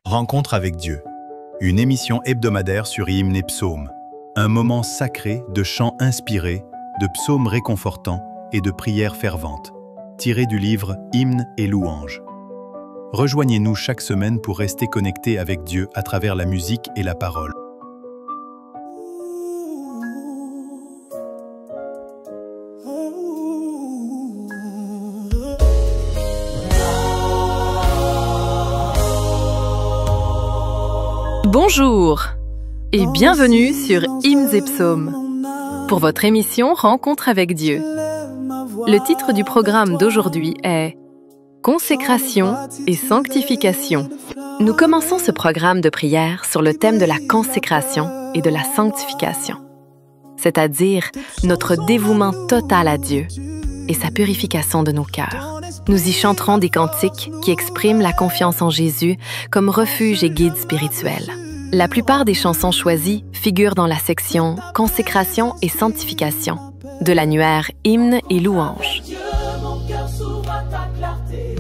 Rencontre avec Dieu, une émission hebdomadaire sur Hymnes et Psaumes, un moment sacré de chants inspirés, de psaumes réconfortants et de prières ferventes, tiré du livre Hymnes et louanges. Rejoignez-nous chaque semaine pour rester connectés avec Dieu à travers la musique et la parole. Bonjour et bienvenue sur Hymnes et Psaumes pour votre émission Rencontre avec Dieu. Le titre du programme d'aujourd'hui est Consécration et sanctification. Nous commençons ce programme de prière sur le thème de la consécration et de la sanctification, c'est-à-dire notre dévouement total à Dieu et sa purification de nos cœurs. Nous y chanterons des cantiques qui expriment la confiance en Jésus comme refuge et guide spirituel. La plupart des chansons choisies figurent dans la section Consécration et sanctification de l'annuaire Hymnes et louanges. Dieu, mon cœur s'ouvre à ta clarté.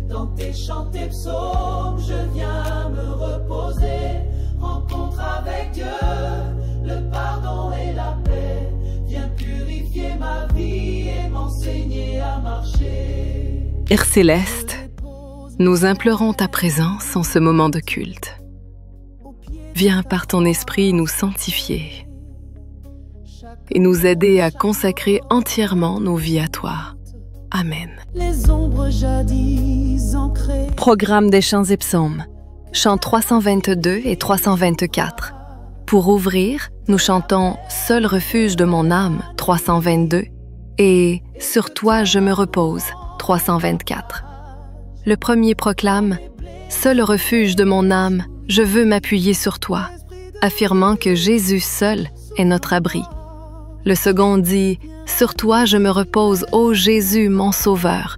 Dans tes chants, tes psaumes, je viens me reposer. Rencontre avec Dieu, le pardon et la paix. Viens purifier ma vie et m'enseigner à marcher. Père céleste, nous implorons ta présence en ce moment de culte. Viens par ton esprit nous sanctifier et nous aider à consacrer entièrement nos vies à toi. Amen. Les ombres jadis ancrées. Programme des chants et psaumes, chants 322 et 324. Pour ouvrir, nous chantons « Seul refuge de mon âme » 322 et « Sur toi je me repose » 324. Le premier proclame « Seul refuge de mon âme, je veux m'appuyer sur toi », affirmant que Jésus seul est notre abri. Le second dit « Sur toi je me repose, ô Jésus, mon Sauveur »,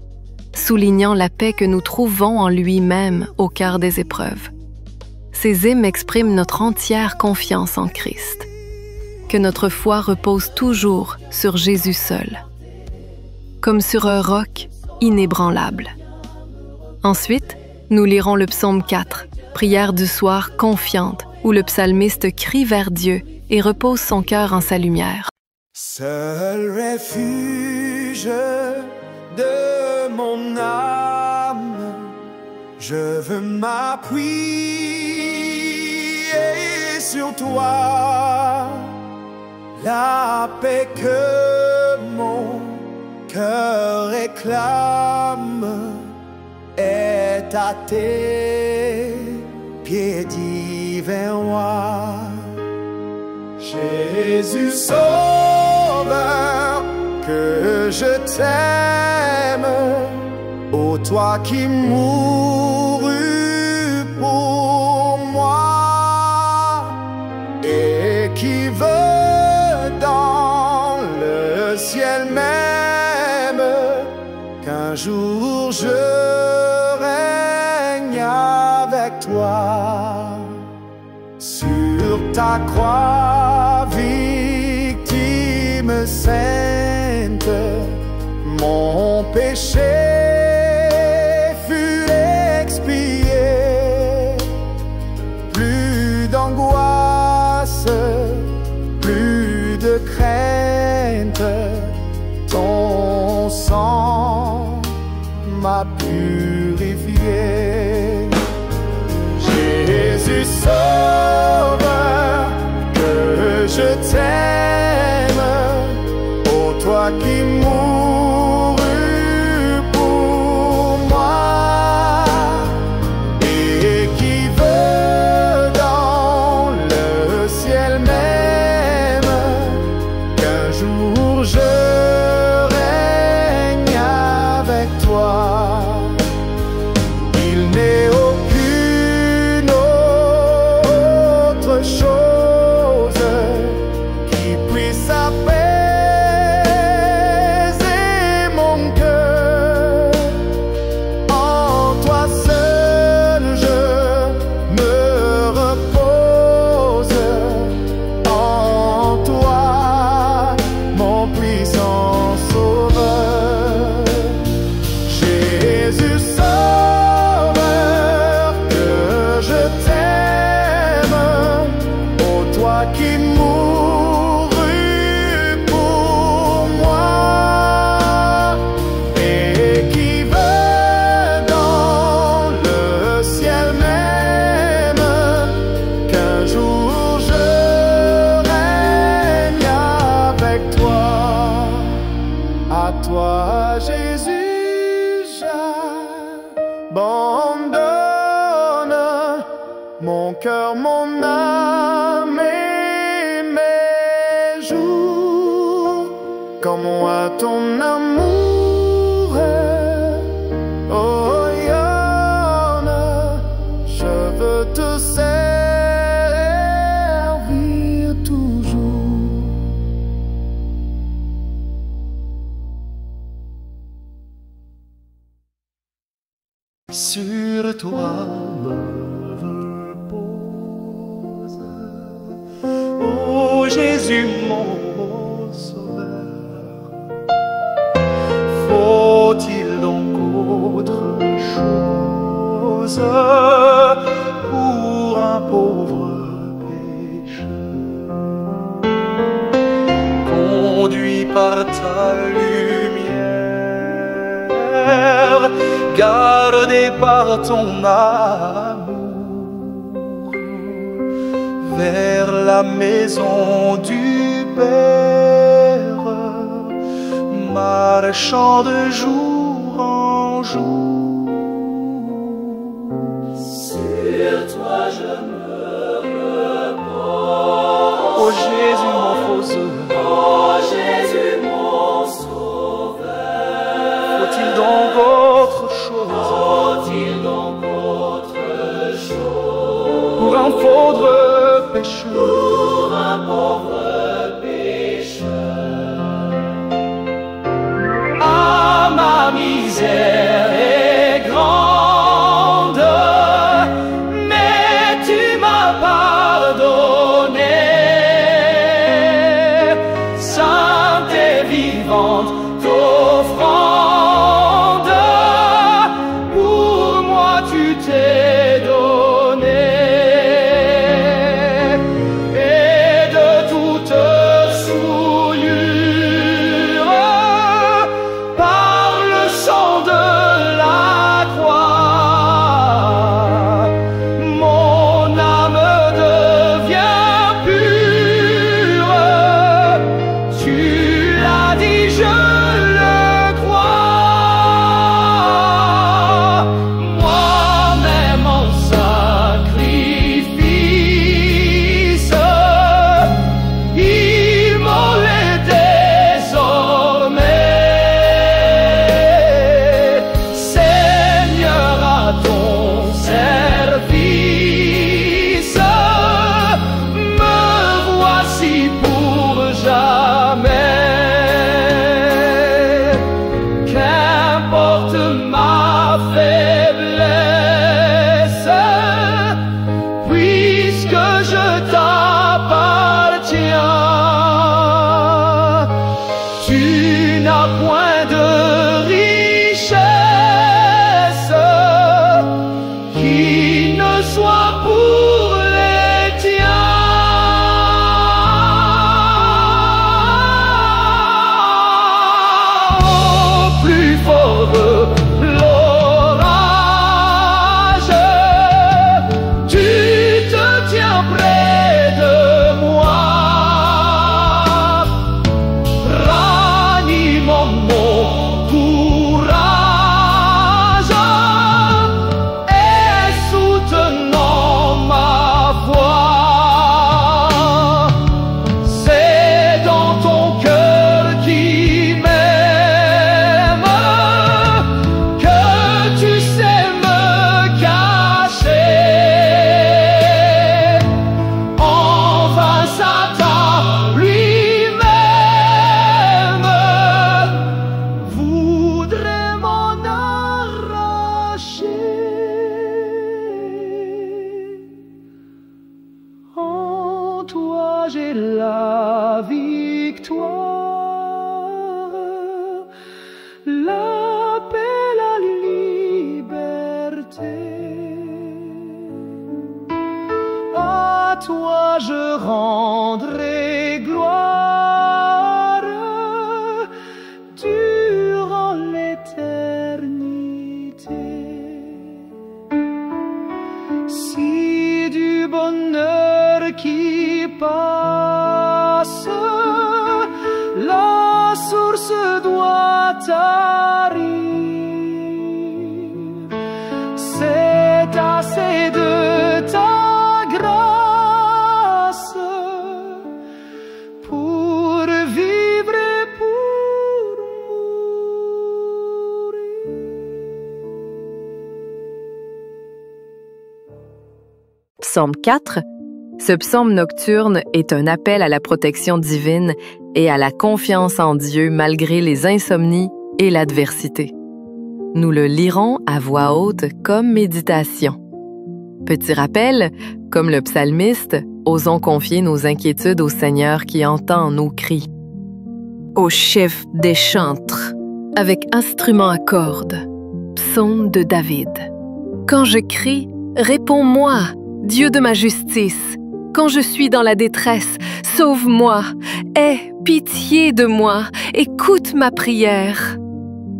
soulignant la paix que nous trouvons en lui-même au cœur des épreuves. Ces hymnes expriment notre entière confiance en Christ, que notre foi repose toujours sur Jésus seul, comme sur un roc inébranlable. Ensuite, nous lirons le psaume 4, prière du soir confiante, où le psalmiste crie vers Dieu et repose son cœur en sa lumière. Seul refuge de mon âme, je veux m'appuyer sur toi. La paix que mon cœur réclame est à tes pieds divins rois. Jésus Sauveur, que je t'aime, ô toi qui mourus pour moi et qui veux dans le ciel même qu'un jour je règne avec toi. Sur ta croix, victime sainte, mon péché fut expié. Plus d'angoisse, plus de crainte, ton sang m'a purifié. Jésus Sauveur, que je t'aime, ô toi qui mourus pour moi et qui veux dans le ciel même qu'un jour je règne avec toi. Il n'est aucune je t'aime, ô toi qui mourus pour moi et qui veux dans le ciel même qu'un jour je règne avec toi. À toi, Jésus, j'abandonne mon cœur, mon âme et mes jours. Comme moi, ton amour, oh Yann, je veux te servir toujours. Sur toi me repose, ô Jésus mon sauveur. Faut-il donc autre chose pour un pauvre pécheur, conduit par ta lumière, gardé par ton amour, vers la maison du Père, marchant de jour en jour. Sur toi je me repose, Ô Jésus mon faussaire, ô Jésus mon sauveur. faut-il donc autre chose Faut-il donc autre chose pour un pauvre pécheur? pour un pauvre pécheur? Ah, ma misère est grande, mais tu m'as pardonné. Sainte et vivante offrande, pour moi tu t'es donné. Et de toute souillure, par le sang de la croix, mon âme devient pure. Tu l'as dit, je le crois. Moi-même en sacrifice, immolé désormais, Seigneur, à ton service, me voici pour jamais. Qu'importe ma faiblesse, puisque je t'appartiens. Tu n'as point de richesse qui ne soit pour les tiens. Au plus fort de l'orage, tu te tiens près de moi, ranimant mon courage et soutenant ma foi. C'est dans ton cœur qui m'aime que tu sais me cacher. En vain Satan lui-même voudrait m'en arracher. En toi j'ai la victoire, la paix, la liberté. toi je rendrai gloire durant l'éternité. Si du bonheur qui passe, la source doit tarir, c'est assez de ta grâce pour vivre et pour mourir. Psaume 4. Ce psaume nocturne est un appel à la protection divine et à la confiance en Dieu malgré les insomnies et l'adversité. Nous le lirons à voix haute comme méditation. Petit rappel, comme le psalmiste, osons confier nos inquiétudes au Seigneur qui entend nos cris. Au chef des chantres, avec instrument à cordes, psaume de David. Quand je crie, réponds-moi, Dieu de ma justice. Quand je suis dans la détresse, sauve-moi. Aie pitié de moi, écoute ma prière.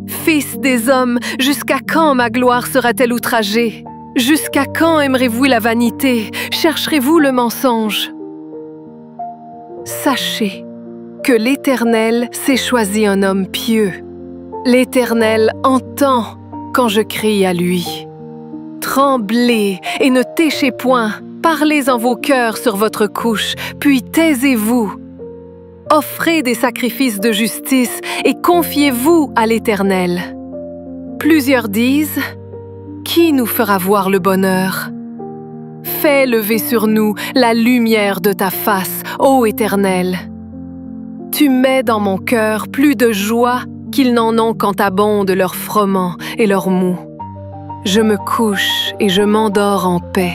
Fils des hommes, jusqu'à quand ma gloire sera-t-elle outragée? Jusqu'à quand aimerez-vous la vanité? Chercherez-vous le mensonge? Sachez que l'Éternel s'est choisi un homme pieux. L'Éternel entend quand je crie à lui. Tremblez et ne téchez point. Parlez en vos cœurs sur votre couche, puis taisez-vous. Offrez des sacrifices de justice et confiez-vous à l'Éternel. Plusieurs disent, « Qui nous fera voir le bonheur? » Fais lever sur nous la lumière de ta face, ô Éternel. Tu mets dans mon cœur plus de joie qu'ils n'en ont quand abondent leurs froment et leurs mou. Je me couche et je m'endors en paix.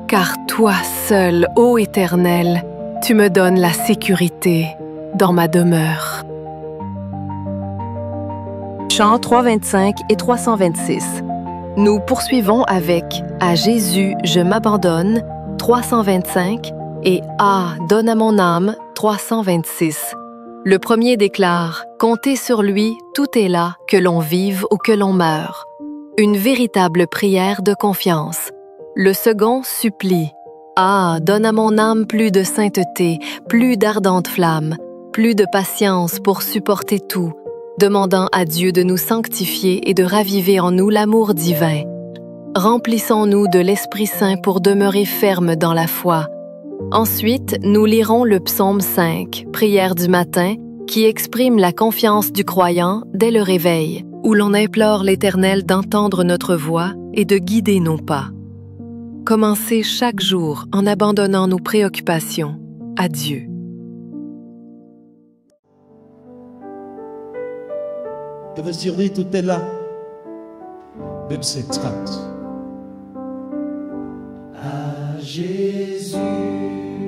Car toi seul, ô Éternel, tu me donnes la sécurité dans ma demeure. Chants 325 et 326. Nous poursuivons avec « À Jésus, je m'abandonne » 325 et « Ah, donne à mon âme » 326. Le premier déclare « Comptez sur lui, tout est là, que l'on vive ou que l'on meure ». Une véritable prière de confiance. Le second supplie « Ah, donne à mon âme plus de sainteté, plus d'ardentes flammes, plus de patience pour supporter tout, demandant à Dieu de nous sanctifier et de raviver en nous l'amour divin. Remplissons-nous de l'Esprit Saint pour demeurer fermes dans la foi. » Ensuite, nous lirons le psaume 5, prière du matin, qui exprime la confiance du croyant dès le réveil, où l'on implore l'Éternel d'entendre notre voix et de guider nos pas. Commencez chaque jour en abandonnant nos préoccupations à Dieu. Que veut sur lui, tout est là. Même c'est trente. À Jésus,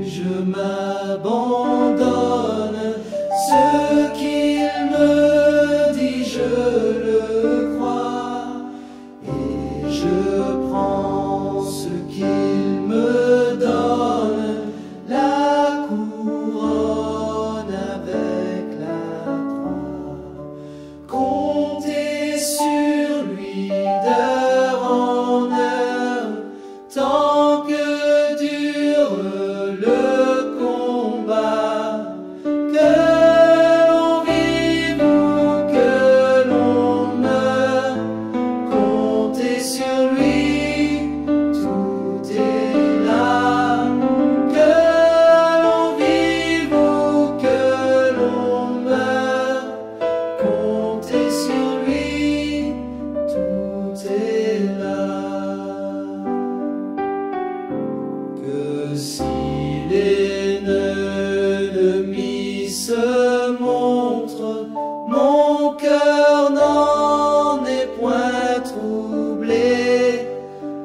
je m'abandonne. Ce qu'il me dit, je le crois. Et je prends ce qu'il me donne, la couronne avec la croix. Comptez sur lui d'heure en heure, tant que dure le combat. Que l'on vive ou que l'on meure, comptez sur lui, tout est là. Que l'on vive ou que l'on meure, comptez sur lui, tout est là. Que si l'ennemi se montre, mon cœur n'en est point troublé.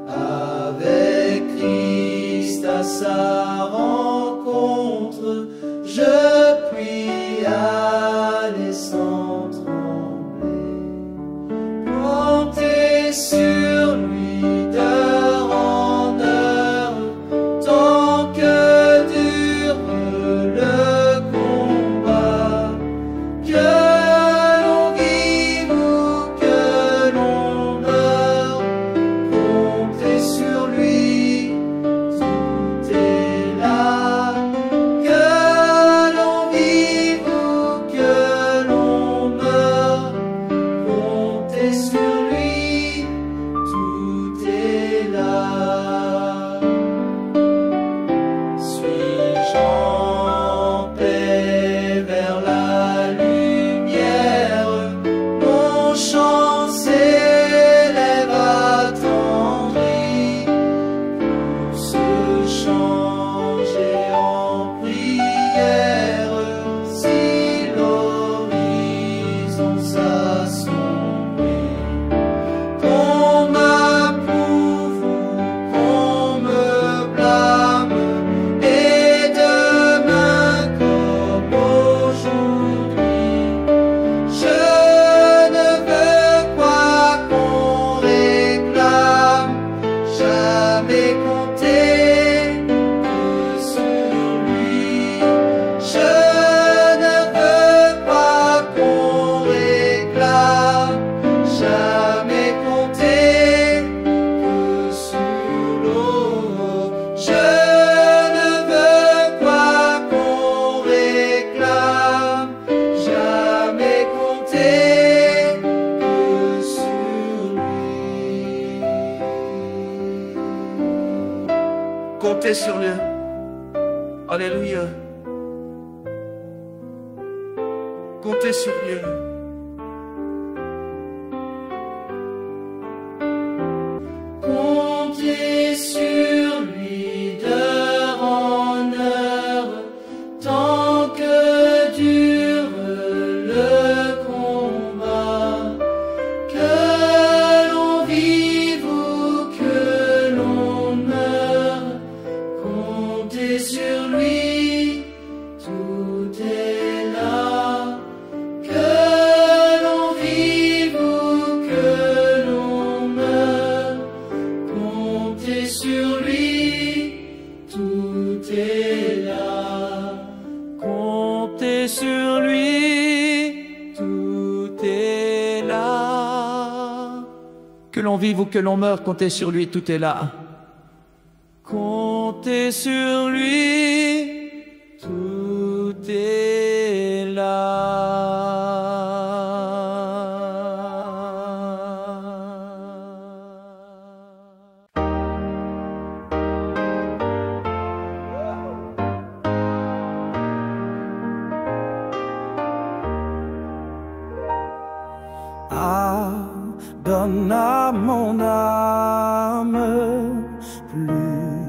Avec Christ à sa rencontre, je puis aller sans trembler. Comptez sur lui d'heure en heure, tant que Comptez sur lui. Alléluia. Comptez sur lui. Comptez sur lui d'heure en heure, tant que dure le combat, que l'on vive ou que l'on meure. Comptez sur lui, tout est là, que l'on vive ou que l'on meure. Comptez sur lui, tout est là. Comptez sur lui, tout est là. Que l'on vive ou que l'on meure, comptez sur lui, tout est là. Comptez sur lui, tout est là. Donne à mon âme plus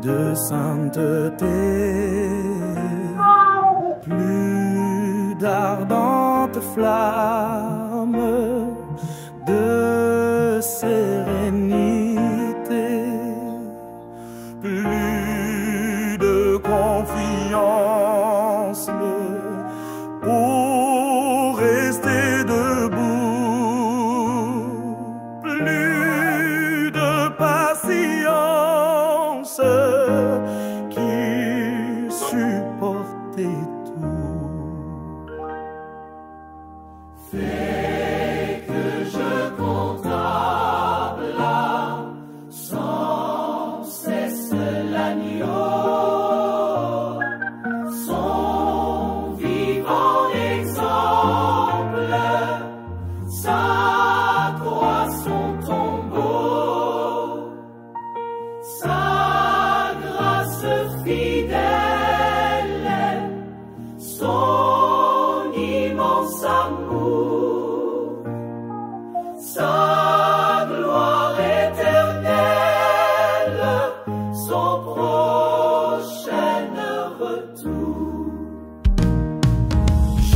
de sainteté, plus d'ardentes flammes de sérénité, plus de confiance pour rester debout, plus de patience qui supportait tout. Fais que je contemple sans cesse l'agneau, son vivant exemple, sa croix, son tombeau, sa grâce fidèle, son immense amour, sa gloire éternelle, son prochain retour.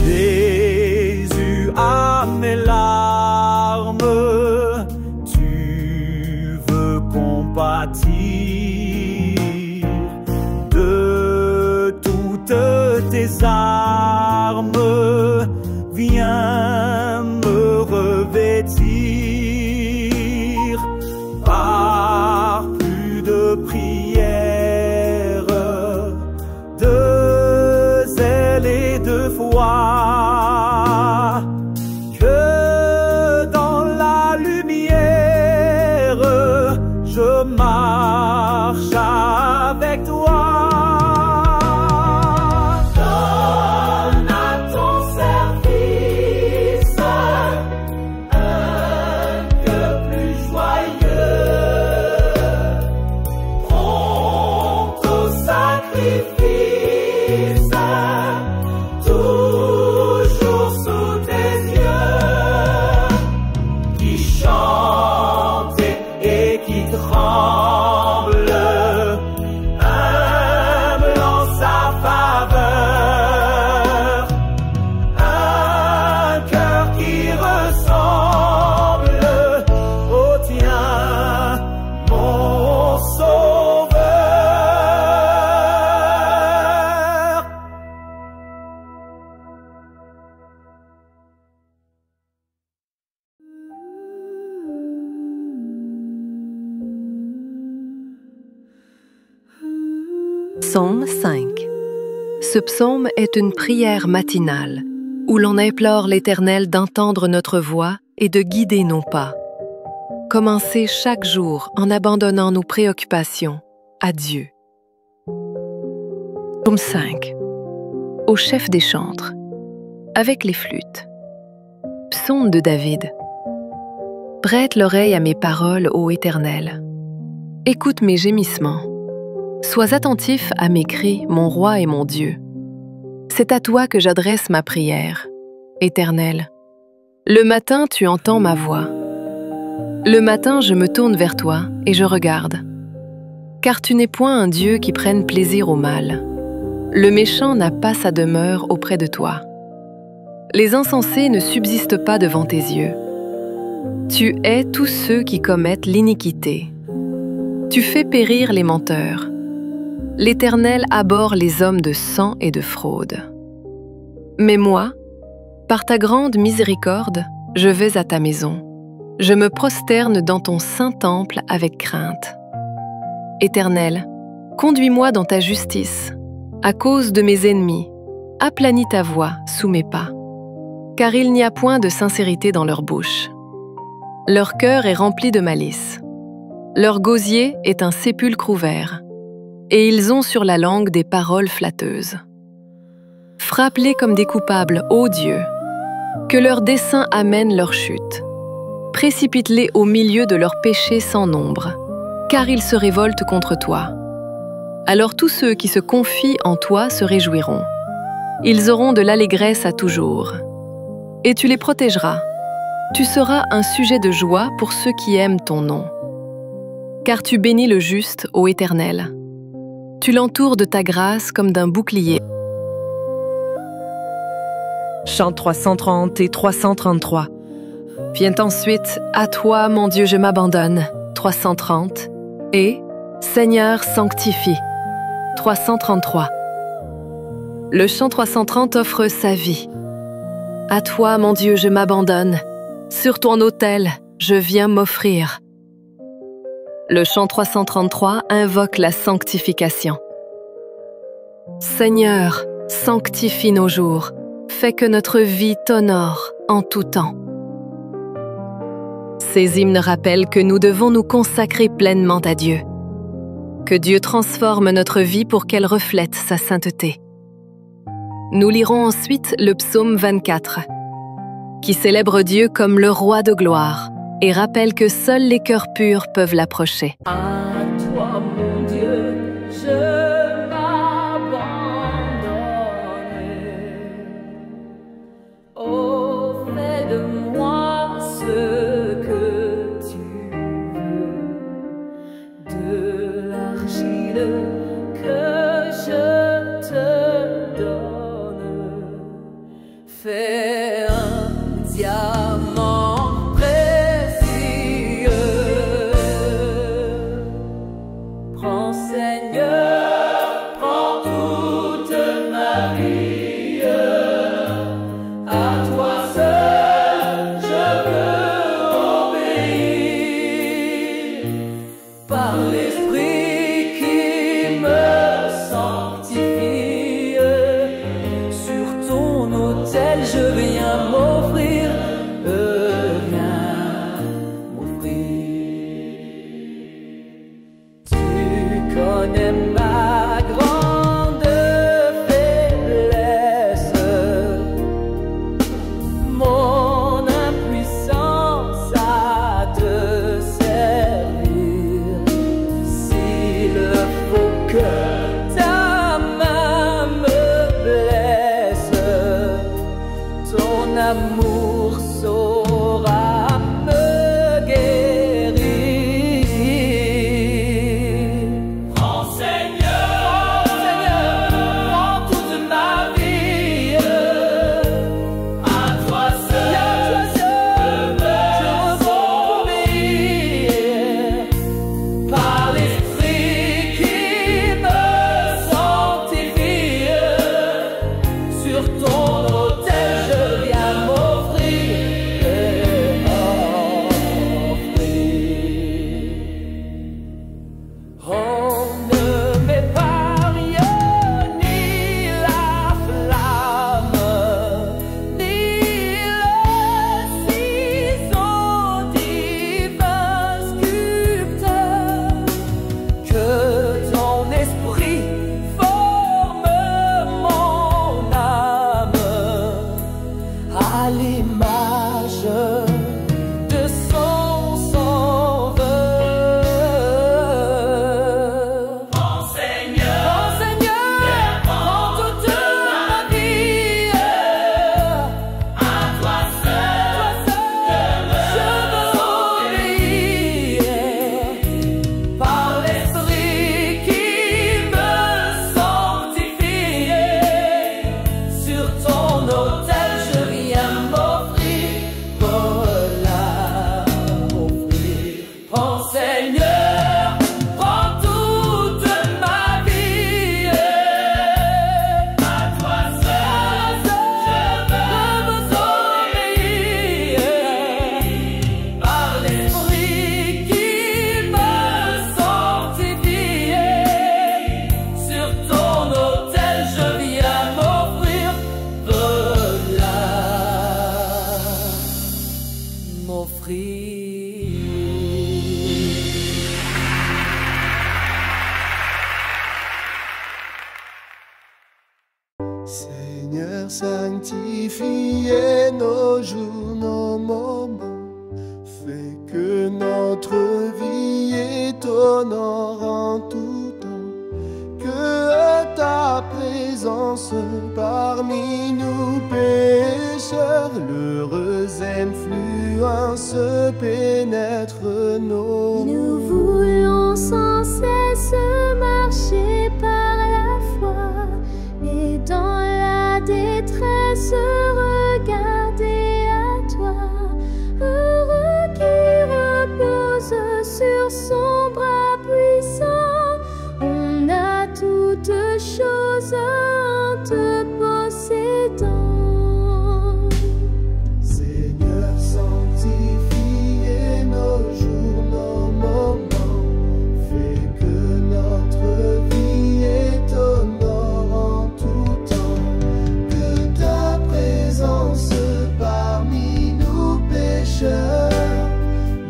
Jésus, à mes larmes, tu veux compatir de toutes tes armes. Viens me revêtir par plus de prières, de zèle et de foi, que dans la lumière je marche avec toi. Donne à ton service un cœur plus joyeux, prompt au sacrifice, toujours sous tes yeux, qui chante et qui tremble, humble en sa faveur, un cœur qui ressemble au tien, mon sauveur. Psaume 5. Ce psaume est une prière matinale où l'on implore l'Éternel d'entendre notre voix et de guider nos pas. Commencez chaque jour en abandonnant nos préoccupations à Dieu. Psaume 5. Au chef des chantres, avec les flûtes. Psaume de David. Prête l'oreille à mes paroles, ô Éternel. Écoute mes gémissements. Sois attentif à mes cris, mon roi et mon Dieu. C'est à toi que j'adresse ma prière, Éternel. Le matin, tu entends ma voix. Le matin, je me tourne vers toi et je regarde. Car tu n'es point un Dieu qui prenne plaisir au mal. Le méchant n'a pas sa demeure auprès de toi. Les insensés ne subsistent pas devant tes yeux. Tu hais tous ceux qui commettent l'iniquité. Tu fais périr les menteurs. L'Éternel abhorre les hommes de sang et de fraude. Mais moi, par ta grande miséricorde, je vais à ta maison. Je me prosterne dans ton saint temple avec crainte. Éternel, conduis-moi dans ta justice. À cause de mes ennemis, aplanis ta voie sous mes pas. Car il n'y a point de sincérité dans leur bouche. Leur cœur est rempli de malice. Leur gosier est un sépulcre ouvert. Et ils ont sur la langue des paroles flatteuses. Frappe-les comme des coupables, ô Dieu, que leurs desseins amènent leur chute. Précipite-les au milieu de leurs péchés sans nombre, car ils se révoltent contre toi. Alors tous ceux qui se confient en toi se réjouiront. Ils auront de l'allégresse à toujours. Et tu les protégeras. Tu seras un sujet de joie pour ceux qui aiment ton nom. Car tu bénis le juste, ô Éternel. Tu l'entoures de ta grâce comme d'un bouclier. Chant 330 et 333. Vient ensuite « À toi, mon Dieu, je m'abandonne » 330 et « Seigneur, sanctifie » 333. Le chant 330 offre sa vie. « À toi, mon Dieu, je m'abandonne. Sur ton autel, je viens m'offrir. » Le chant 333 invoque la sanctification. Seigneur, sanctifie nos jours, fais que notre vie t'honore en tout temps. Ces hymnes rappellent que nous devons nous consacrer pleinement à Dieu, que Dieu transforme notre vie pour qu'elle reflète sa sainteté. Nous lirons ensuite le psaume 24, qui célèbre Dieu comme le roi de gloire, et rappelle que seuls les cœurs purs peuvent l'approcher. À toi, mon Dieu, je m'abandonne. Oh, fais de moi ce que tu veux, de l'argile que je te donne. Fais un diamant. Par l'Esprit qui me sanctifie, sur ton autel je viens m'offrir, Tu connais ma grande faiblesse, mon impuissance à te servir. Que ta main me blesse, ton amour saura me guérir. Prends Seigneur, prends toute ma vie. À toi seul je veux obéir. Par l'Esprit qui me sanctifie, sur ton autel je viens m'offrir. prie. Seigneur, sanctifiez nos jours, nos moments, fais que notre vie est honneur en tout temps, que ta présence parmi nous pécheurs, l'heureuse influence pénètre nos. Nous voulons sans cesse marcher par la foi et dans la détresse regarder à toi, heureux qui repose sur son bras puissant. On a toutes choses en te possédant. Seigneur, sanctifiez nos jours, nos moments, fais que notre vie est honneur en tout temps, que ta présence parmi nous pécheurs,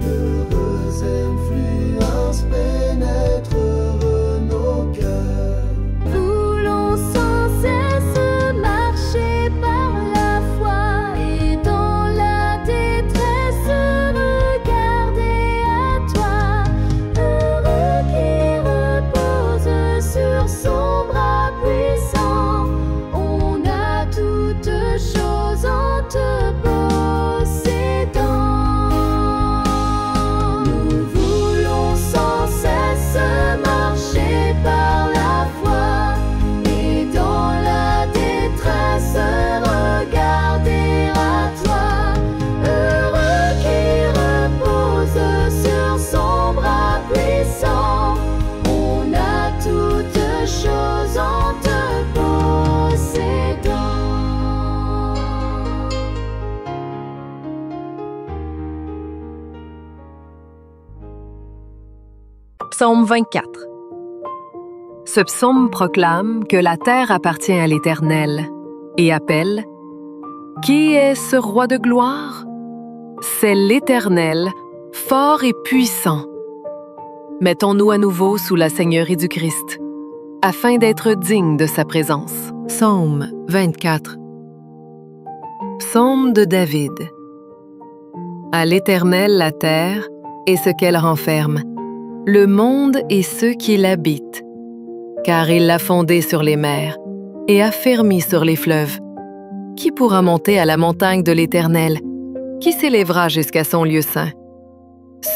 l'heureuse influence pénètre nos cœurs. Voulons sans cesse marcher par la foi et dans la détresse regarder à toi, heureux qui repose sur son bras puissant. On a toutes choses en te possédant. Nous voulons sans cesse marcher par la foi et dans la détresse regarder à toi, heureux qui repose sur son bras puissant. On a toutes choses en te possédant. Psaume 24. Ce psaume proclame que la terre appartient à l'Éternel et appelle « Qui est ce roi de gloire? C'est l'Éternel, fort et puissant. » Mettons-nous à nouveau sous la seigneurie du Christ, afin d'être dignes de sa présence. Psaume 24. Psaume de David. À l'Éternel la terre et ce qu'elle renferme, le monde et ceux qui l'habitent, car il l'a fondé sur les mers et affermi sur les fleuves. Qui pourra monter à la montagne de l'Éternel? Qui s'élèvera jusqu'à son lieu saint?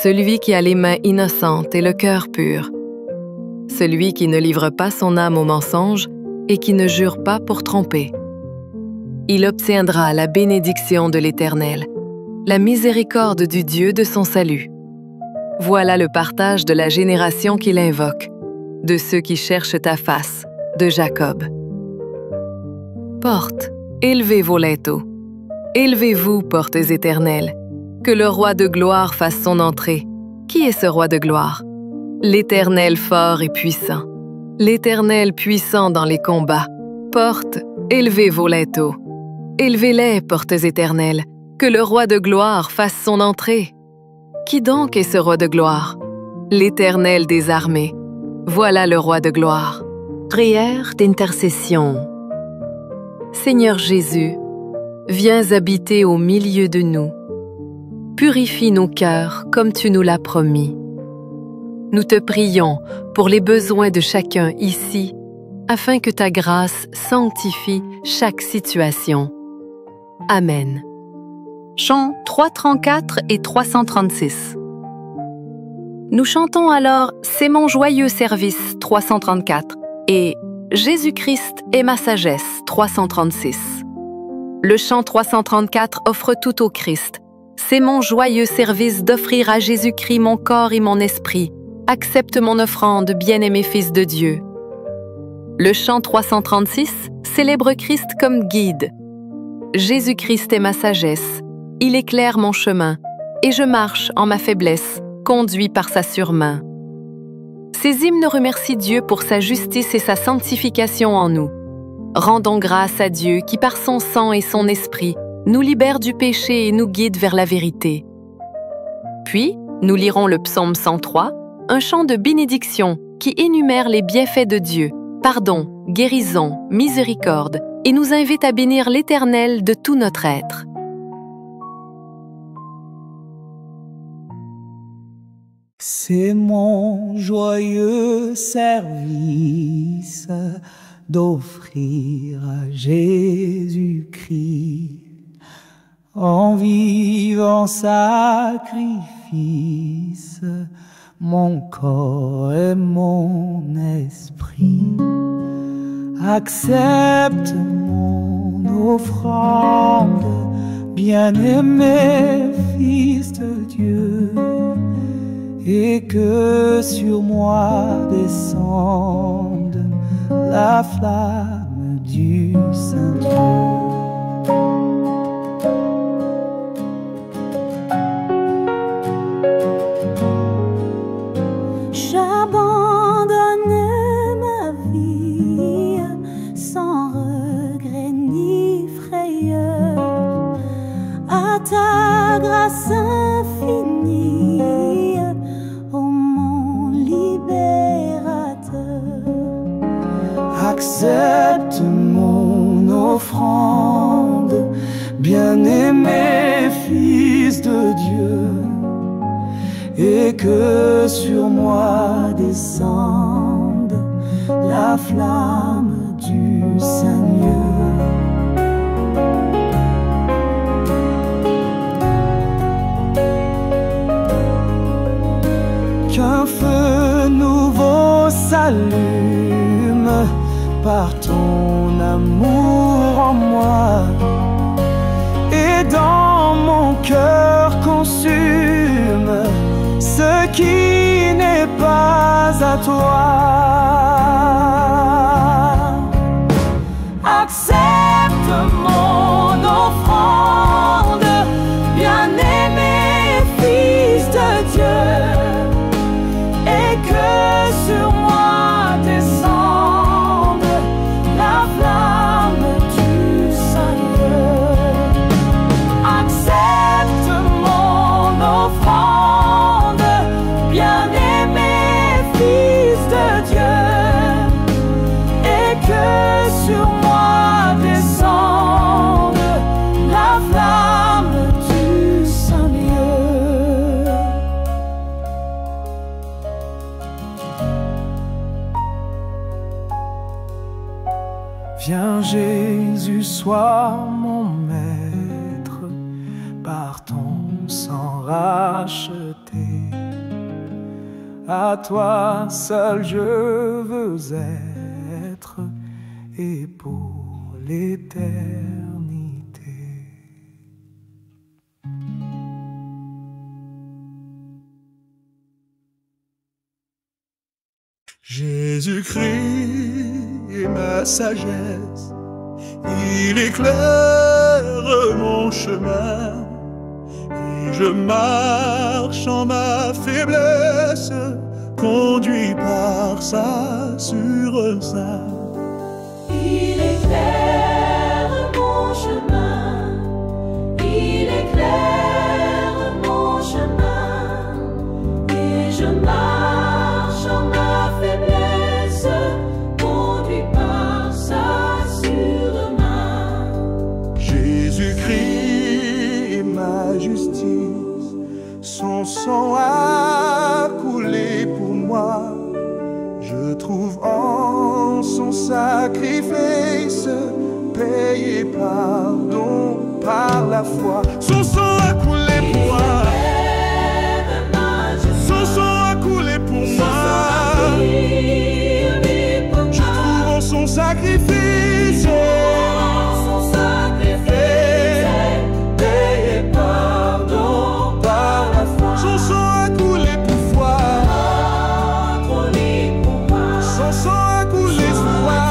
Celui qui a les mains innocentes et le cœur pur. Celui qui ne livre pas son âme au mensonge et qui ne jure pas pour tromper. Il obtiendra la bénédiction de l'Éternel, la miséricorde du Dieu de son salut. Voilà le partage de la génération qui l'invoque, de ceux qui cherchent ta face, de Jacob. Portes, élevez vos linteaux. Élevez-vous, portes éternelles. Que le roi de gloire fasse son entrée. Qui est ce roi de gloire? L'Éternel fort et puissant. L'Éternel puissant dans les combats. Portes, élevez vos linteaux. Élevez-les, portes éternelles. Que le roi de gloire fasse son entrée. Qui donc est ce roi de gloire? L'Éternel des armées. Voilà le roi de gloire. Prière d'intercession. Seigneur Jésus, viens habiter au milieu de nous. Purifie nos cœurs comme tu nous l'as promis. Nous te prions pour les besoins de chacun ici, afin que ta grâce sanctifie chaque situation. Amen. Chants 334 et 336. Nous chantons alors « C'est mon joyeux service » 334 et « Jésus-Christ est ma sagesse » 336. Le chant 334 offre tout au Christ. C'est mon joyeux service d'offrir à Jésus-Christ mon corps et mon esprit. Accepte mon offrande, bien-aimé Fils de Dieu. Le chant 336 célèbre Christ comme guide. Jésus-Christ est ma sagesse. Il éclaire mon chemin, et je marche en ma faiblesse, conduit par sa surmain. Ces hymnes remercient Dieu pour sa justice et sa sanctification en nous. Rendons grâce à Dieu qui, par son sang et son esprit, nous libère du péché et nous guide vers la vérité. Puis, nous lirons le psaume 103, un chant de bénédiction qui énumère les bienfaits de Dieu, pardon, guérison, miséricorde, et nous invite à bénir l'Éternel de tout notre être. C'est mon joyeux service d'offrir à Jésus-Christ en vivant sacrifice mon corps et mon esprit. Accepte mon offrande, bien-aimé Fils de Dieu, et que sur moi descende la flamme du Saint-Dieu. J'abandonne ma vie sans regret ni frayeur à ta grâce infinie, ô mon libérateur. Accepte mon offrande, bien-aimé Fils de Dieu, et que sur moi descende la flamme du Seigneur. Qu'un feu nouveau s'allume par ton amour en moi, et dans mon cœur consume ce qui n'est pas à toi. Accepte mon offrande, bien-aimé Fils de Dieu, et que sur moi descende la flamme du Seigneur. Accepte mon offrande, bien-aimé Fils de Dieu, et que sur moi descende la flamme du Seigneur. Viens Jésus, sois mon maître, par ton sang racheté. À toi seul je veux être, et pour l'éternité. Jésus-Christ est ma sagesse, il éclaire mon chemin, et je marche en ma faiblesse, conduit par sa sûre sein. Il éclaire mon chemin, il éclaire mon chemin, et je marche en ma faiblesse, conduit par sa sûre main. Jésus-Christ est ma justice, son sang a coulé pour moi. Je trouve en son sacrifice payé pardon par la foi. Son sang a coulé pour moi. Son sang a coulé pour moi. Je trouve en son sacrifice payé pardon par la foi. Son sang a coulé pour foi. Son sang a coulé pour moi.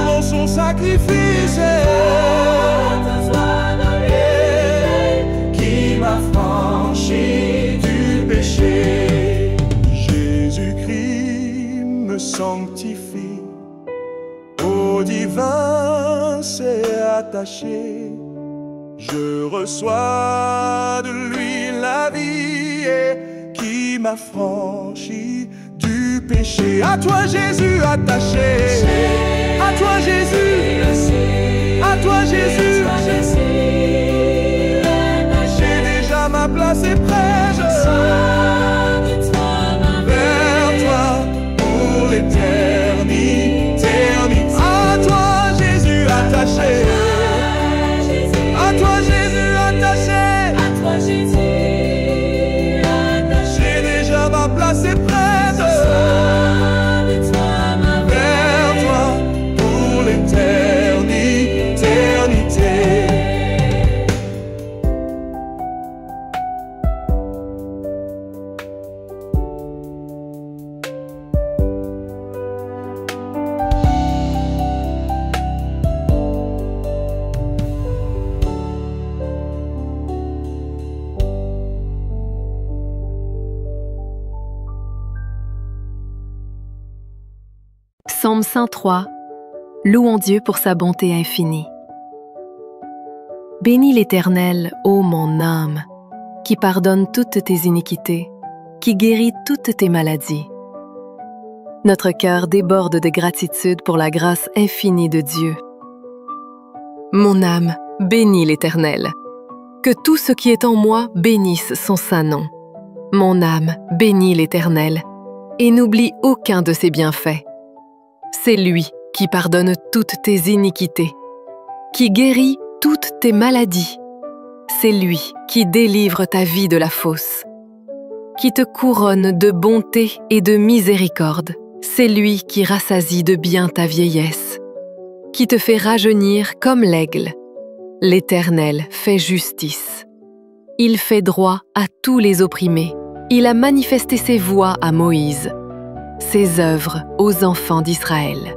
Pour son sacrifice qui m'a franchi du péché. Jésus-Christ me sanctifie, au divin s'est attaché. Je Je reçois de lui la vie et qui m'affranchit du péché. À toi Jésus attaché, à toi Jésus, à toi Jésus, j'ai déjà ma place est prête vers toi pour l'éternité. À toi Jésus attaché, à toi Jésus attaché, j'ai déjà ma place est prête vers toi pour l'éternité. Psaume 103. Louons Dieu pour sa bonté infinie. Bénis l'Éternel, ô mon âme, qui pardonne toutes tes iniquités, qui guérit toutes tes maladies. Notre cœur déborde de gratitude pour la grâce infinie de Dieu. Mon âme, bénis l'Éternel. Que tout ce qui est en moi bénisse son saint nom. Mon âme, bénis l'Éternel, et n'oublie aucun de ses bienfaits. C'est lui qui pardonne toutes tes iniquités, qui guérit toutes tes maladies. C'est lui qui délivre ta vie de la fosse, qui te couronne de bonté et de miséricorde. C'est lui qui rassasie de bien ta vieillesse, qui te fait rajeunir comme l'aigle. L'Éternel fait justice. Il fait droit à tous les opprimés. Il a manifesté ses voies à Moïse, ses œuvres aux enfants d'Israël.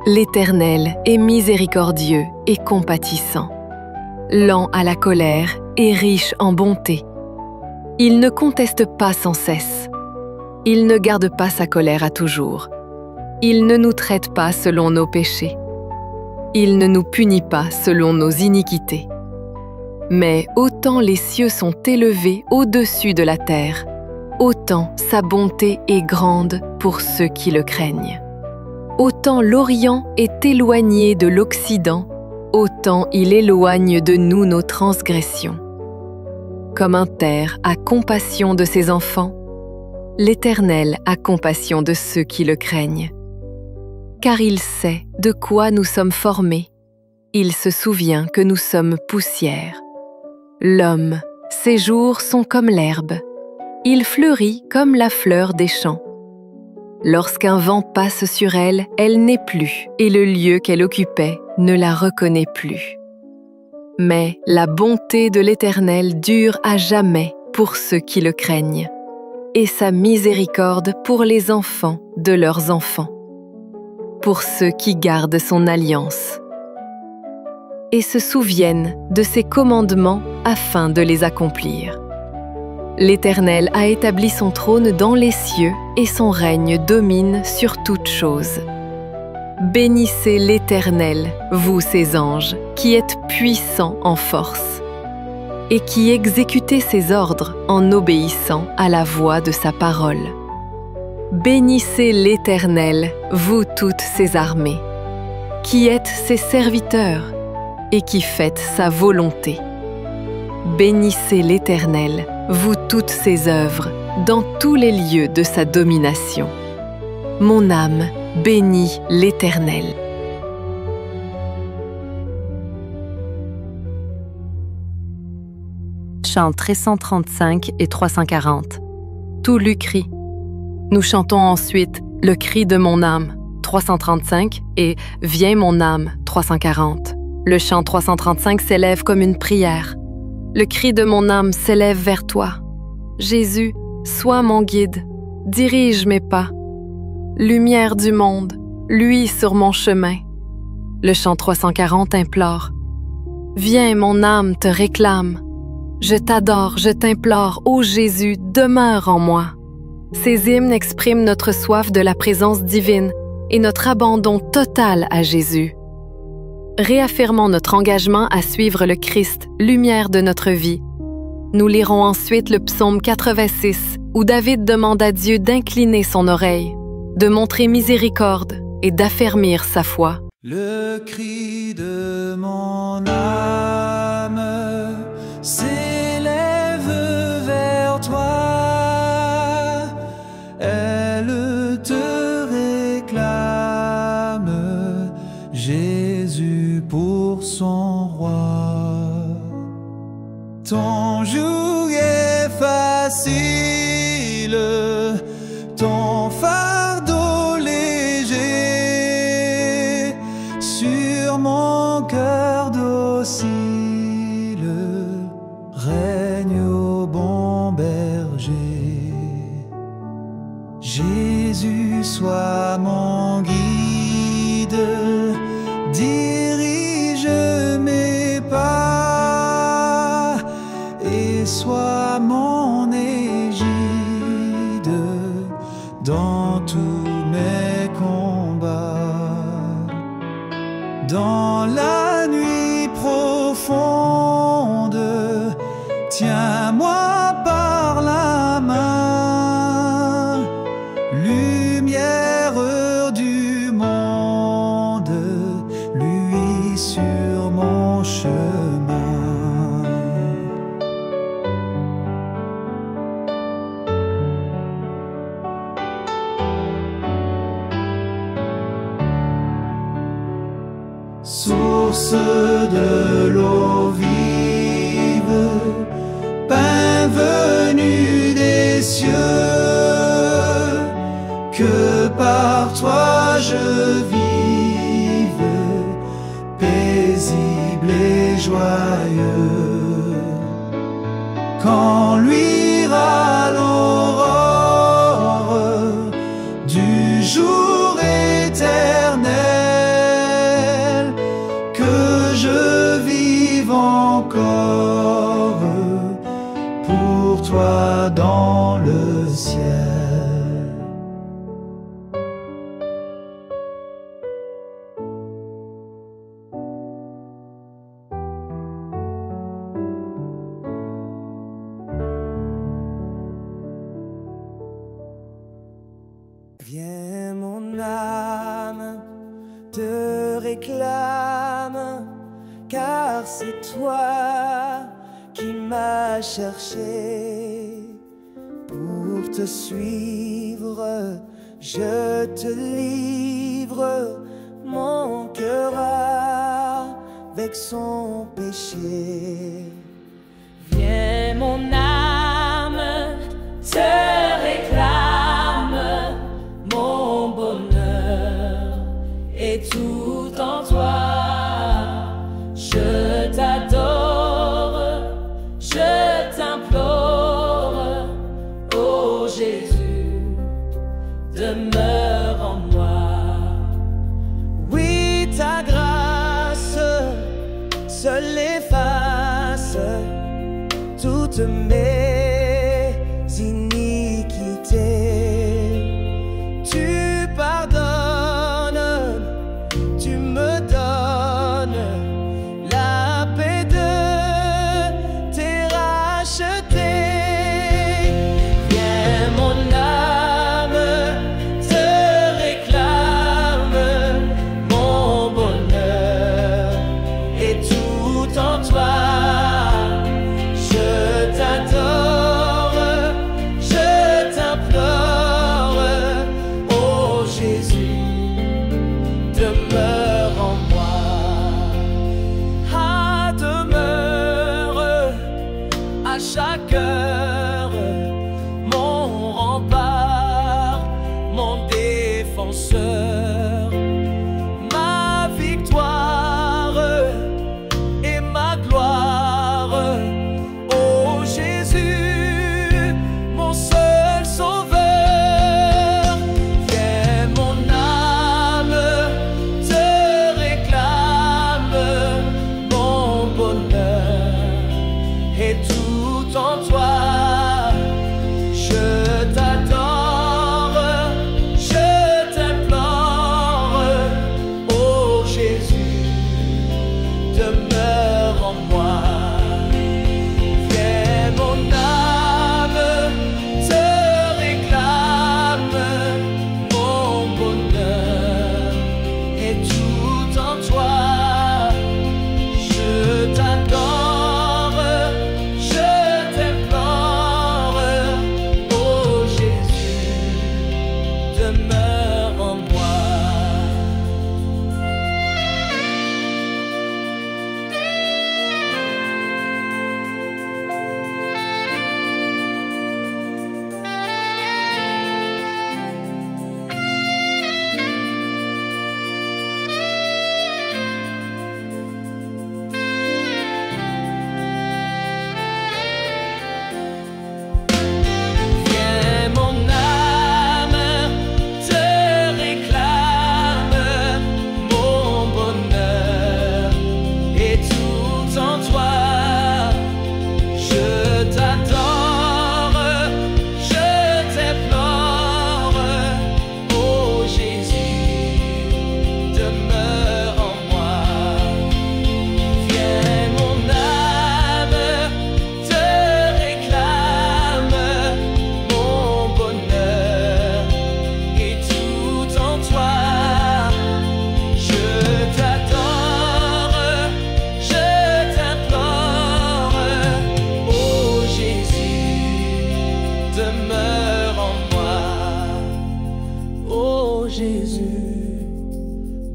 L'Éternel est miséricordieux et compatissant, lent à la colère et riche en bonté. Il ne conteste pas sans cesse. Il ne garde pas sa colère à toujours. Il ne nous traite pas selon nos péchés. Il ne nous punit pas selon nos iniquités. Mais autant les cieux sont élevés au-dessus de la terre, autant sa bonté est grande pour ceux qui le craignent. Autant l'Orient est éloigné de l'Occident, autant il éloigne de nous nos transgressions. Comme un père a compassion de ses enfants, l'Éternel a compassion de ceux qui le craignent. Car il sait de quoi nous sommes formés, il se souvient que nous sommes poussière. L'homme, ses jours sont comme l'herbe, il fleurit comme la fleur des champs. Lorsqu'un vent passe sur elle, elle n'est plus, et le lieu qu'elle occupait ne la reconnaît plus. Mais la bonté de l'Éternel dure à jamais pour ceux qui le craignent, et sa miséricorde pour les enfants de leurs enfants, pour ceux qui gardent son alliance et se souviennent de ses commandements afin de les accomplir. L'Éternel a établi son trône dans les cieux et son règne domine sur toutes choses. Bénissez l'Éternel, vous ses anges, qui êtes puissants en force, et qui exécutez ses ordres en obéissant à la voix de sa parole. Bénissez l'Éternel, vous toutes ses armées, qui êtes ses serviteurs, et qui faites sa volonté. Bénissez l'Éternel, vous toutes ses œuvres, dans tous les lieux de sa domination. Mon âme bénit l'Éternel. Chants 335 et 340. Tout lui crie. Nous chantons ensuite le cri de mon âme, 335, et Viens mon âme, 340. Le chant 335 s'élève comme une prière. Le cri de mon âme s'élève vers toi. Jésus, sois mon guide, dirige mes pas. Lumière du monde, luis sur mon chemin. Le chant 340 implore. Viens, mon âme te réclame. Je t'adore, je t'implore, ô Jésus, demeure en moi. Ces hymnes expriment notre soif de la présence divine et notre abandon total à Jésus. réaffirmons notre engagement à suivre le Christ, lumière de notre vie. Nous lirons ensuite le psaume 86, où David demande à Dieu d'incliner son oreille, de montrer miséricorde et d'affermir sa foi. Le cri de mon âme s'élève vers toi, elle te réclame, Jésus pour son roi. Ton joug est facile, ton fardeau léger, sur mon cœur docile, règne au bon berger. Jésus soit mon guide, dirige mes pas, et sois mon égide dans tous mes combats. Dans la nuit profonde, tiens-moi par la main, lumière du monde, lui sur mon chemin. Source de l'eau vive, pain venu des cieux, que par toi je vive, paisible et joyeux. Quand luira l'aurore du jour éternel, que je vive encore pour toi dans le ciel. Viens mon âme, te réclame, car c'est toi qui m'as cherché. Pour te suivre, je te livre mon cœur avec son péché. Viens mon âme, te réclame, mon bonheur est tout en toi. Je t'adore, je t'implore, ô Jésus, demeure en moi. Oui, ta grâce seule efface toutes mes iniquités. Tu pardonnes, tu me donnes la paix de t'es racheté. Viens mon âme, te réclame, mon bonheur est tout en toi. Je t'adore, je t'implore, ô Jésus, demeure en moi. Ah, demeure à chaque heure, mon rempart, mon défenseur, ma victoire et ma gloire, ô Jésus, mon seul sauveur. Viens mon âme, te réclame, mon bonheur est tout en toi. Je t'adore, je t'implore, Jésus,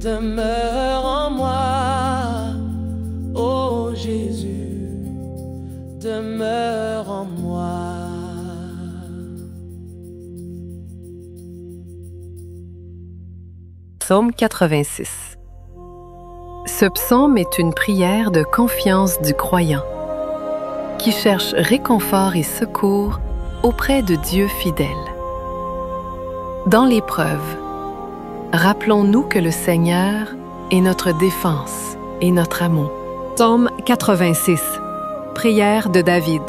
demeure en moi. Oh Jésus, demeure en moi. Psaume 86. Ce psaume est une prière de confiance du croyant qui cherche réconfort et secours auprès de Dieu fidèle. Dans l'épreuve, rappelons-nous que le Seigneur est notre défense et notre amour. Psaume 86. Prière de David.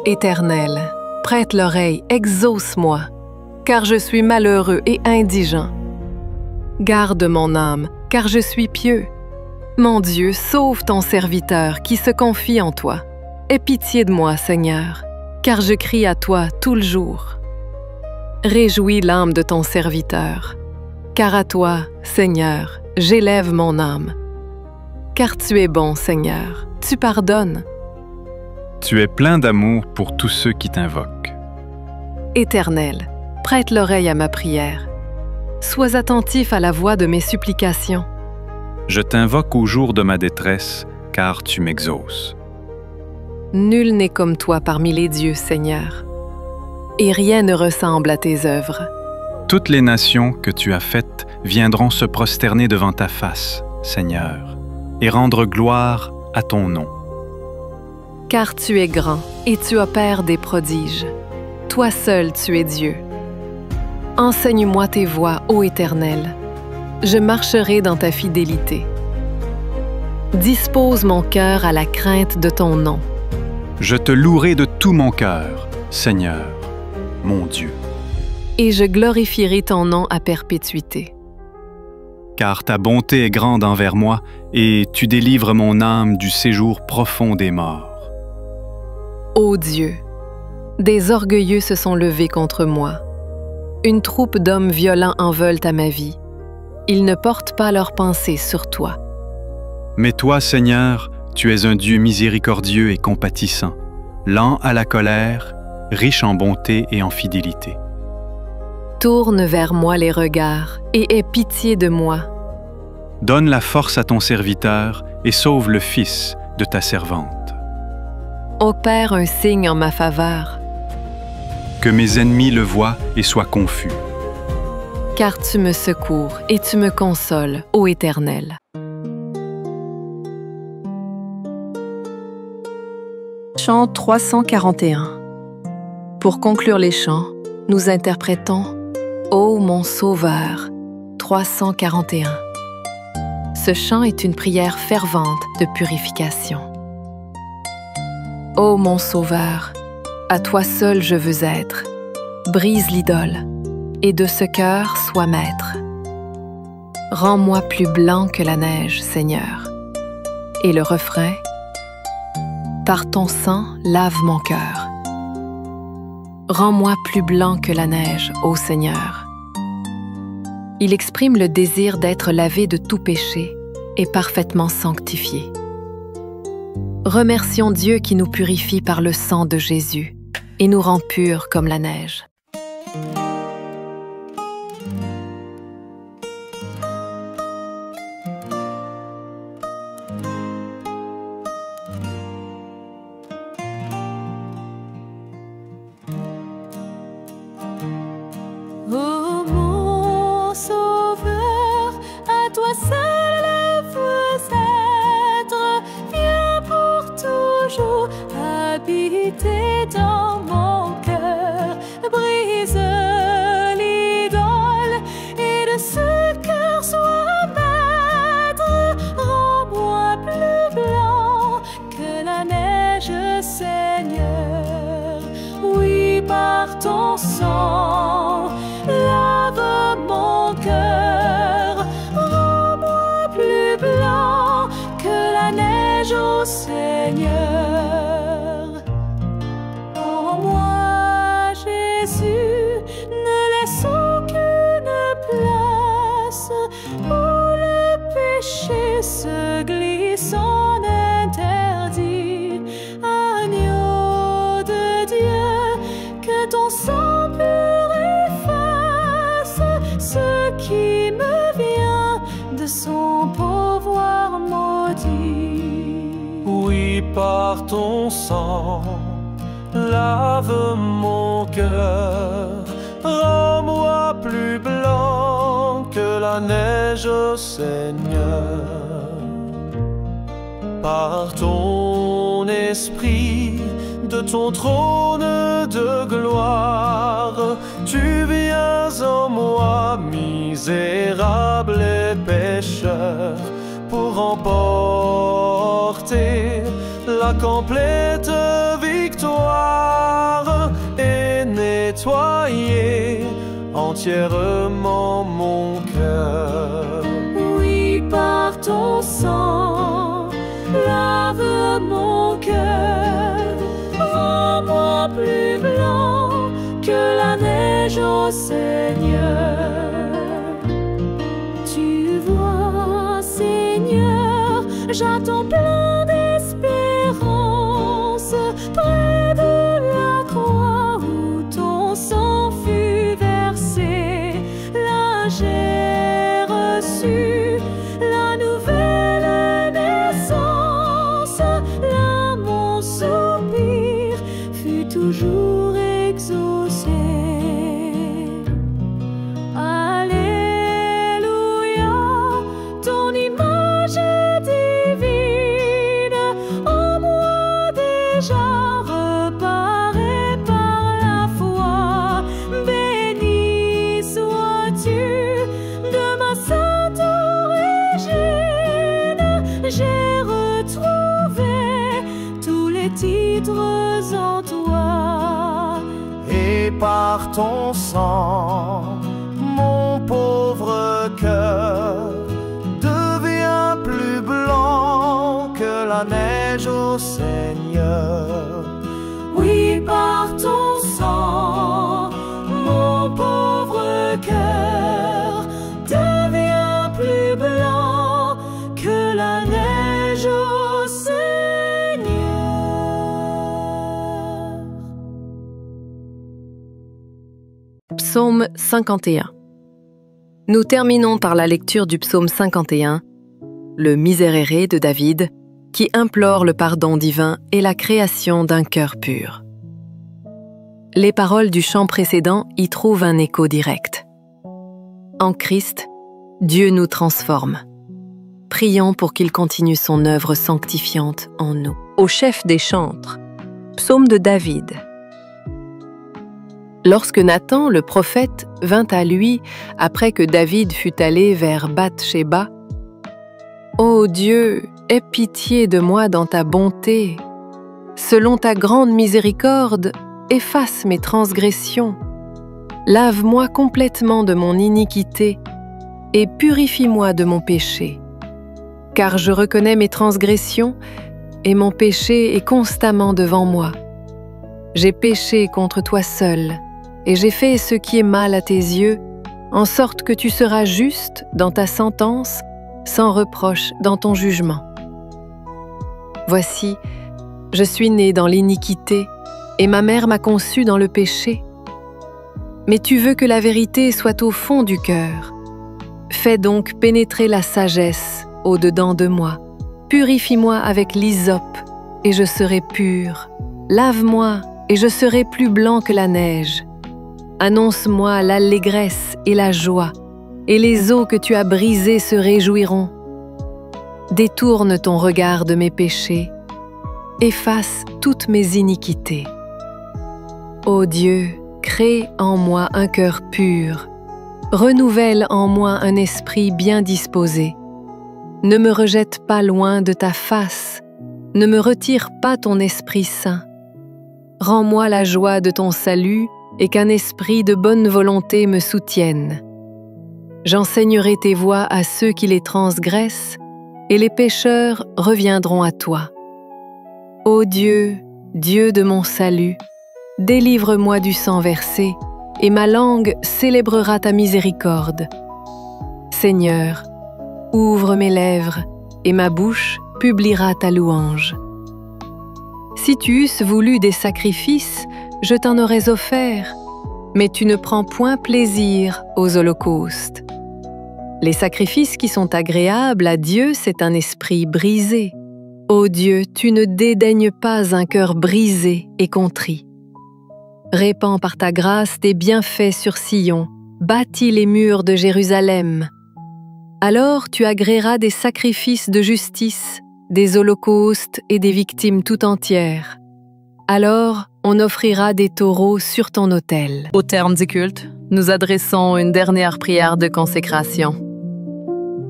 Éternel, prête l'oreille, exauce-moi, car je suis malheureux et indigent. Garde mon âme, car je suis pieux. Mon Dieu, sauve ton serviteur qui se confie en toi. Aie pitié de moi, Seigneur, car je crie à toi tout le jour. Réjouis l'âme de ton serviteur, car à toi, Seigneur, j'élève mon âme. Car tu es bon, Seigneur, tu pardonnes. Tu es plein d'amour pour tous ceux qui t'invoquent. Éternel, prête l'oreille à ma prière. Sois attentif à la voix de mes supplications. Je t'invoque au jour de ma détresse, car tu m'exauces. Nul n'est comme toi parmi les dieux, Seigneur, et rien ne ressemble à tes œuvres. Toutes les nations que tu as faites viendront se prosterner devant ta face, Seigneur, et rendre gloire à ton nom. Car tu es grand et tu opères des prodiges. Toi seul tu es Dieu. Enseigne-moi tes voies, ô Éternel. Je marcherai dans ta fidélité. Dispose mon cœur à la crainte de ton nom. Je te louerai de tout mon cœur, Seigneur, mon Dieu. Et je glorifierai ton nom à perpétuité. Car ta bonté est grande envers moi, et tu délivres mon âme du séjour profond des morts. Ô Dieu, des orgueilleux se sont levés contre moi. Une troupe d'hommes violents en veulent à ma vie. Ils ne portent pas leurs pensées sur toi. Mais toi, Seigneur, tu es un Dieu miséricordieux et compatissant, lent à la colère, riche en bonté et en fidélité. Tourne vers moi les regards et aie pitié de moi. Donne la force à ton serviteur et sauve le fils de ta servante. Opère un signe en ma faveur. Que mes ennemis le voient et soient confus. Car tu me secours et tu me consoles, ô Éternel. Chant 341. Pour conclure les chants, nous interprétons « Ô mon Sauveur » 341. Ce chant est une prière fervente de purification. Ô mon Sauveur, à toi seul je veux être. Brise l'idole, et de ce cœur sois maître. Rends-moi plus blanc que la neige, Seigneur. Et le refrain, par ton sang, lave mon cœur. Rends-moi plus blanc que la neige, ô Seigneur. Il exprime le désir d'être lavé de tout péché et parfaitement sanctifié. Remercions Dieu qui nous purifie par le sang de Jésus et nous rend purs comme la neige. Ô mon Sauveur, à toi seul je veux être, viens pour toujours habiter dans mon cœur. Brise l'idole et de ce cœur sois maître. Rends-moi plus blanc que la neige, Seigneur. Oui, par ton sang, lave mon cœur, rends-moi plus blanc que la neige, ô Seigneur. En moi, Jésus, ne laisse aucune place où le péché se glisse en interdit. Agneau de Dieu, que ton sang pur qui me vient de son pouvoir maudit. Oui, par ton sang, lave mon cœur, rends-moi plus blanc que la neige, Seigneur. Par ton esprit, de ton trône de gloire, tu viens en moi, misérable et pécheur, pour remporter la complète victoire et nettoyer entièrement mon cœur. Oui, par ton sang, lave mon cœur, rends-moi plus blanc que la neige, ô Seigneur. Tu vois, Seigneur, j'attends plein d'espérance près de la croix où ton sang fut versé. Là j'ai reçu la nouvelle naissance. Là mon soupir fut toujours exaucé. Alléluia, ton image est divine, en moi déjà reparée par la foi. Béni sois-tu de ma sainte origine. J'ai retrouvé tous les titres en toi. Et par ton sang, mon pauvre cœur devient plus blanc que la neige, ô Seigneur. Oui, par ton sang, mon pauvre cœur devient plus blanc que la neige, ô Seigneur. Psaume 51. Nous terminons par la lecture du psaume 51, le Miserere de David, qui implore le pardon divin et la création d'un cœur pur. Les paroles du chant précédent y trouvent un écho direct. En Christ, Dieu nous transforme. Prions pour qu'il continue son œuvre sanctifiante en nous. Au chef des chantres, psaume de David. Lorsque Nathan, le prophète, vint à lui après que David fut allé vers Bath-sheba, « Ô Dieu, aie pitié de moi dans ta bonté. Selon ta grande miséricorde, efface mes transgressions. Lave-moi complètement de mon iniquité et purifie-moi de mon péché. Car je reconnais mes transgressions et mon péché est constamment devant moi. J'ai péché contre toi seul et j'ai fait ce qui est mal à tes yeux, en sorte que tu seras juste dans ta sentence, sans reproche dans ton jugement. Voici, je suis né dans l'iniquité et ma mère m'a conçu dans le péché. Mais tu veux que la vérité soit au fond du cœur. Fais donc pénétrer la sagesse au-dedans de moi. Purifie-moi avec l'hysope et je serai pur. Lave-moi et je serai plus blanc que la neige. Annonce-moi l'allégresse et la joie, et les eaux que tu as brisées se réjouiront. Détourne ton regard de mes péchés, efface toutes mes iniquités. Ô Dieu, crée en moi un cœur pur, renouvelle en moi un esprit bien disposé. Ne me rejette pas loin de ta face, ne me retire pas ton Esprit Saint. Rends-moi la joie de ton salut et qu'un esprit de bonne volonté me soutienne. J'enseignerai tes voies à ceux qui les transgressent, et les pécheurs reviendront à toi. Ô Dieu, Dieu de mon salut, délivre-moi du sang versé, et ma langue célébrera ta miséricorde. Seigneur, ouvre mes lèvres, et ma bouche publiera ta louange. Si tu eusses voulu des sacrifices, je t'en aurais offert, mais tu ne prends point plaisir aux holocaustes. Les sacrifices qui sont agréables à Dieu, c'est un esprit brisé. Ô Dieu, tu ne dédaignes pas un cœur brisé et contrit. Répands par ta grâce tes bienfaits sur Sion, bâtis les murs de Jérusalem. Alors tu agréeras des sacrifices de justice, des holocaustes et des victimes tout entières. Alors on offrira des taureaux sur ton autel. Au terme du culte, nous adressons une dernière prière de consécration.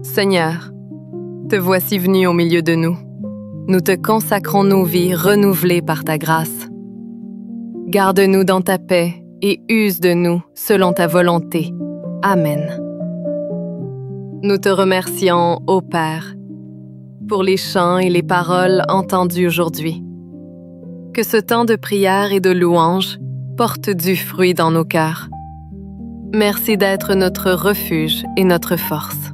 Seigneur, te voici venu au milieu de nous. Nous te consacrons nos vies renouvelées par ta grâce. Garde-nous dans ta paix et use de nous selon ta volonté. Amen. Nous te remercions, ô Père, pour les chants et les paroles entendues aujourd'hui. Que ce temps de prière et de louange porte du fruit dans nos cœurs. Merci d'être notre refuge et notre force.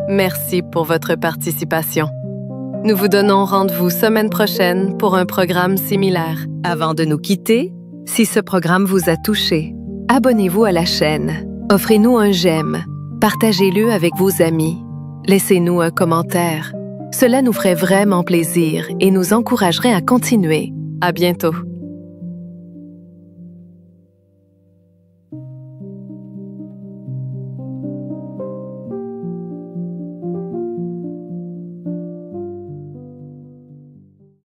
Merci pour votre participation. Nous vous donnons rendez-vous semaine prochaine pour un programme similaire. Avant de nous quitter, si ce programme vous a touché, abonnez-vous à la chaîne, offrez-nous un j'aime, partagez-le avec vos amis, laissez-nous un commentaire. Cela nous ferait vraiment plaisir et nous encouragerait à continuer. À bientôt!